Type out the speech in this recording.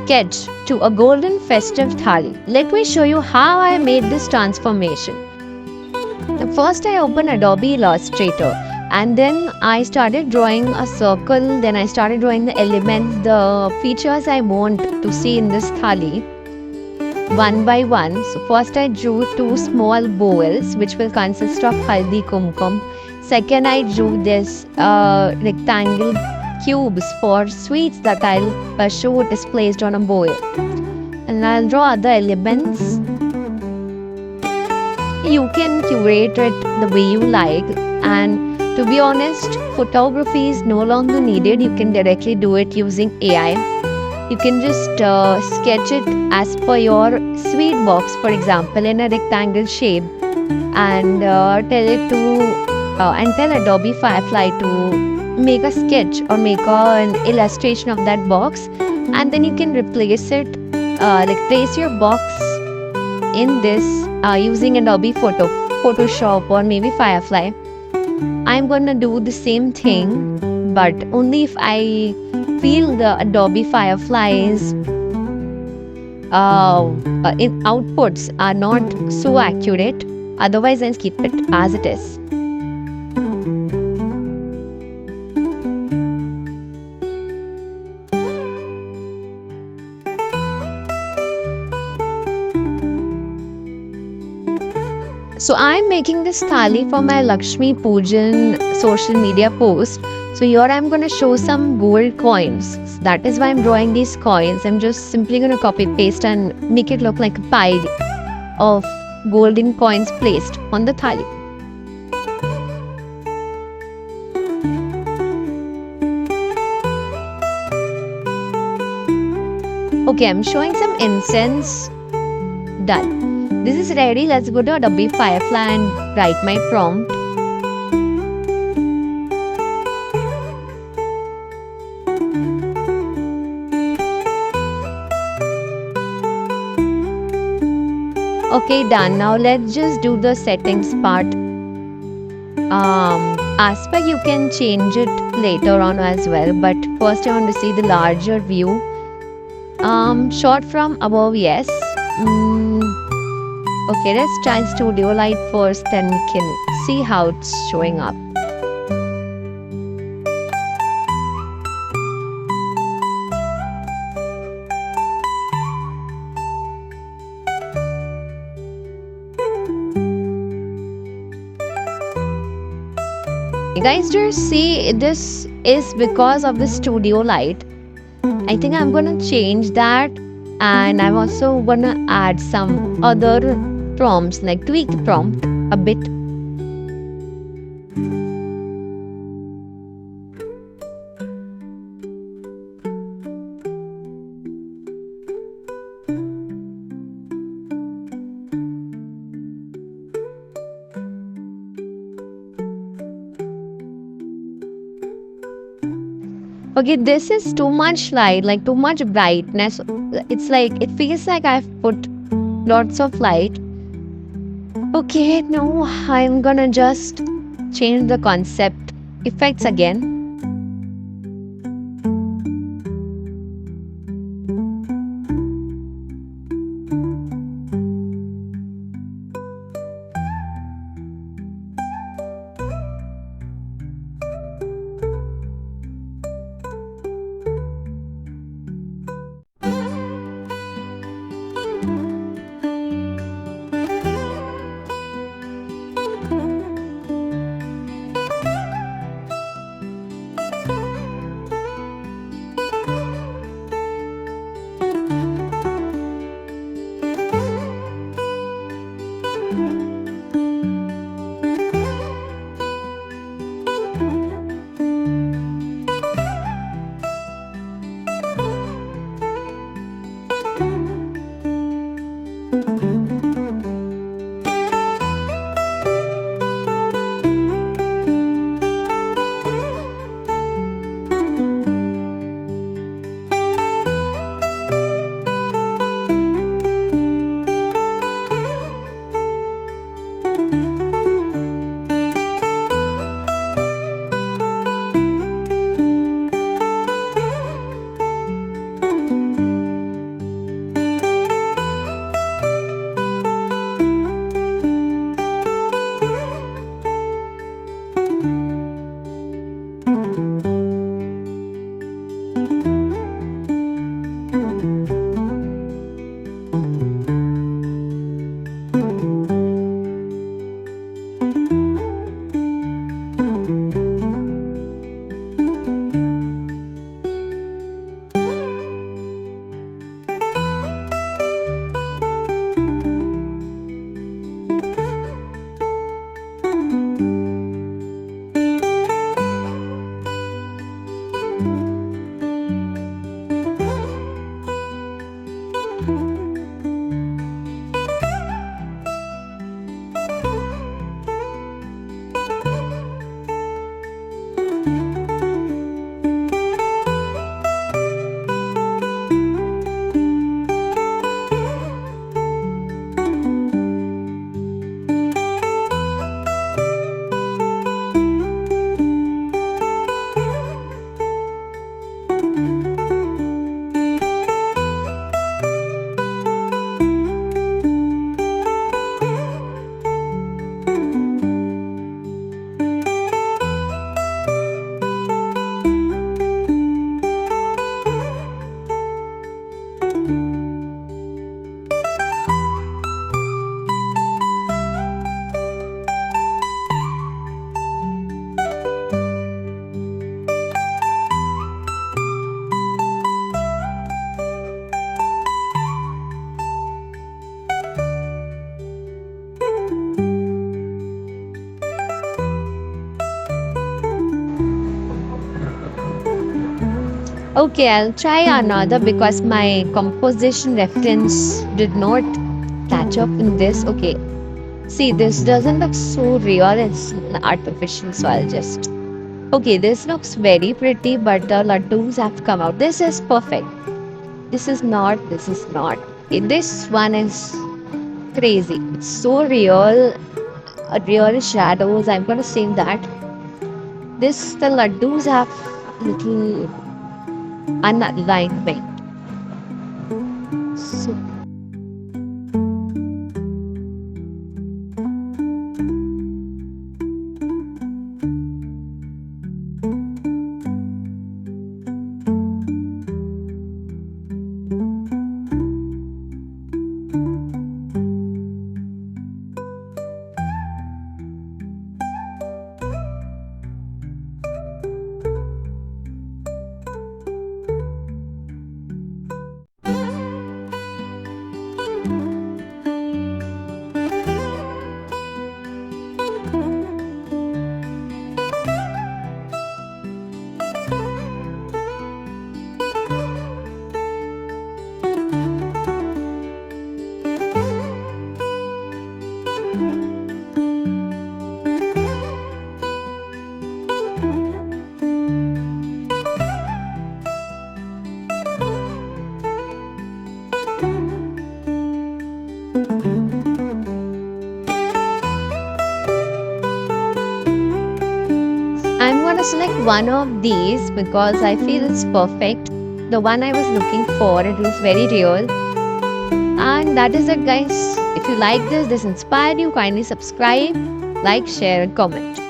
sketch to a golden festive thali. Let me show you how I made this transformation. First, I opened Adobe Illustrator and then I started drawing a circle. Then I started drawing the elements, the features I want to see in this thali one by one. So first I drew two small bowls which will consist of haldi kumkum. Second, I drew this rectangle cubes for sweets that I'll show it is placed on a bowl. And I'll draw other elements. You can curate it the way you like, and to be honest, photography is no longer needed. You can directly do it using AI. You can just sketch it as per your sweet box, for example, in a rectangle shape, and tell Adobe Firefly to make a sketch or make an illustration of that box, and then you can replace it, place your box in this using Adobe Photoshop or maybe Firefly. I'm gonna do the same thing, but only if I feel the Adobe Firefly's outputs are not so accurate. Otherwise, I'll keep it as it is. So I'm making this thali for my Lakshmi Pujan social media post. So here I'm going to show some gold coins. That is why I'm drawing these coins. I'm just simply going to copy paste and make it look like a pile of golden coins placed on the thali. Okay, I'm showing some incense. Done. This is ready. Let's go to Adobe Firefly and write my prompt. Okay, done. Now let's just do the settings part. Aspect you can change it later on as well, but first I want to see the larger view. Shot from above, yes. Okay, let's try studio light first, then we can see how it's showing up. You guys just see this is because of the studio light. I think I'm gonna change that, and I'm also gonna add some other prompts, like tweak the prompt a bit. Okay, this is too much light, like too much brightness. It's like, it feels like I've put lots of light. Okay, now I'm gonna just change the concept effects again. Okay, I'll try another because my composition reference did not catch up in this. Okay, see, this doesn't look so real, it's artificial, so I'll just. Okay, this looks very pretty, but the laddus have come out. This is perfect. This is not, this is not. Okay, this one is crazy. It's so real. Real shadows. I'm gonna save that. This, the laddus have little unalignment. So, I'm gonna select one of these because I feel it's perfect. The one I was looking for, it was very real. And that is it, guys. If you like this inspired you, kindly subscribe, like, share, and comment.